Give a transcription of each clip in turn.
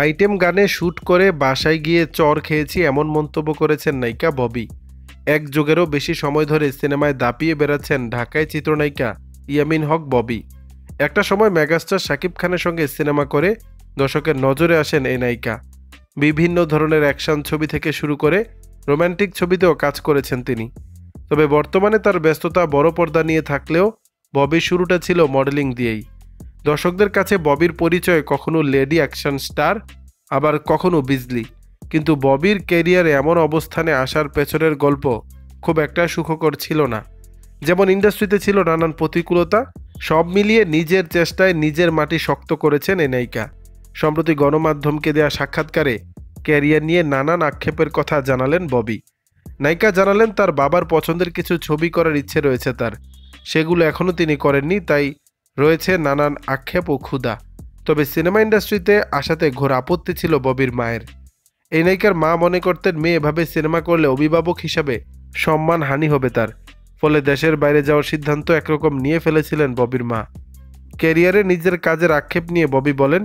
Item গানে shoot করে বাসায় গিয়ে চর খেয়েছি এমন মন্তব্য করেছেন নায়িকা ববি। এক যুগেরও বেশি সময় ধরে সিনেমায় দাপিয়ে বেড়াচ্ছেন ঢাকায় চিত্রনায়িকা ইয়ামিন হক ববি। একটা সময় মেগাস্টার শাকিব খানের সঙ্গে সিনেমা করে দর্শকের নজরে আসেন এই নায়িকা। বিভিন্ন ধরনের অ্যাকশন ছবি থেকে শুরু করে রোমান্টিক ছবিতেও কাজ করেছেন তিনি। তবে বর্তমানে তার ব্যস্ততা বড় পর্দা নিয়ে থাকলেও ববির শুরুটা ছিল মডেলিং দিয়েই। দর্শকদের কাছে ববির পরিচয় কখনো লেডি অ্যাকশন স্টার, আবার কখনো বিজলি। কিন্তু ববির ক্যারিয়ারে এমন অবস্থানে আসার পেছনের গল্প খুব একটা সুখকর ছিল না। যেমন ইন্ডাস্ট্রিতে ছিল নানান প্রতিকূলতা, সব মিলিয়ে নিজের চেষ্টায় নিজের মাটি শক্ত করেছেন এই নায়িকা। সম্প্রতি গণমাধ্যমকে দেয়া সাক্ষাৎকারে ক্যারিয়ার নিয়ে নানান আক্ষেপের কথা জানালেন ববি। নায়িকা জানালেন তার বাবার পছন্দের কিছু ছবি করার ইচ্ছে রয়েছে তার, সেগুলো এখনও তিনি করেননি, তাই রয়েছে নানান আক্ষেপ ও ক্ষুধা। তবে সিনেমা ইন্ডাস্ট্রিতে আসাতে ঘোর আপত্তি ছিল ববির মায়ের। এই নায়িকার মা মনে করতেন মেয়ে এভাবে সিনেমা করলে অভিভাবক হিসাবে সম্মানহানি হবে তার, ফলে দেশের বাইরে যাওয়ার সিদ্ধান্ত একরকম নিয়ে ফেলেছিলেন ববির মা। ক্যারিয়ারে নিজের কাজের আক্ষেপ নিয়ে ববি বলেন,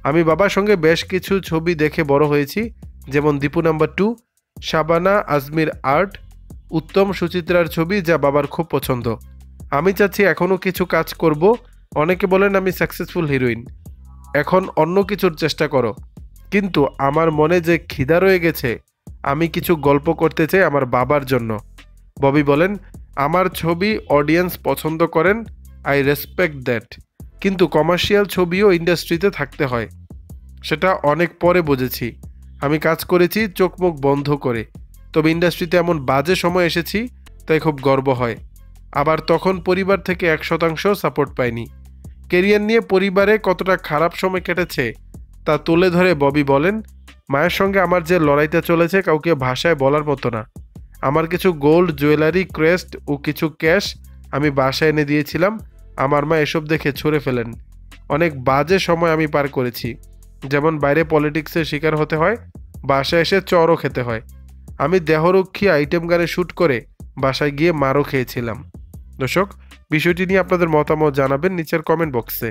আমি বাবার সঙ্গে বেশ কিছু ছবি দেখে বড় হয়েছি, যেমন দীপু নাম্বার 2, শাবানা আজমির আর্ট, উত্তম সুচিত্রার ছবি যা বাবার খুব পছন্দ। আমি চাচ্ছি এখনও কিছু কাজ করব। অনেকে বলেন আমি সাকসেসফুল হিরোইন, এখন অন্য কিছুর চেষ্টা করো, কিন্তু আমার মনে যে খিদা রয়ে গেছে, আমি কিছু গল্প করতে চাই আমার বাবার জন্য। ববি বলেন, আমার ছবি অডিয়েন্স পছন্দ করেন, আই রেসপেক্ট দ্যাট, কিন্তু কমার্শিয়াল ছবিও ইন্ডাস্ট্রিতে থাকতে হয়, সেটা অনেক পরে বুঝেছি। আমি কাজ করেছি চোখ মুখ বন্ধ করে, তবে ইন্ডাস্ট্রিতে এমন বাজে সময় এসেছি, তাই খুব গর্ব হয়। আবার তখন পরিবার থেকে 1% সাপোর্ট পাইনি। কেরিয়ার নিয়ে পরিবারে কতটা খারাপ সময় কেটেছে তা তুলে ধরে ববি বলেন, মায়ের সঙ্গে আমার যে লড়াইটা চলেছে কাউকে ভাষায় বলার মতো না। আমার কিছু গোল্ড জুয়েলারি, ক্রেস্ট ও কিছু ক্যাশ আমি বাসায় এনে দিয়েছিলাম, আমার মা এসব দেখে ছুঁড়ে ফেলেন। অনেক বাজে সময় আমি পার করেছি, যেমন বাইরে পলিটিক্সের শিকার হতে হয়, বাসায় এসে চরও খেতে হয়। আমি দেহরক্ষী আইটেম গানে শ্যুট করে বাসায় গিয়ে মারও খেয়েছিলাম। দর্শক, বিষয়টি নিয়ে আপনাদের মতামত জানাবেন নিচের কমেন্ট বক্সে।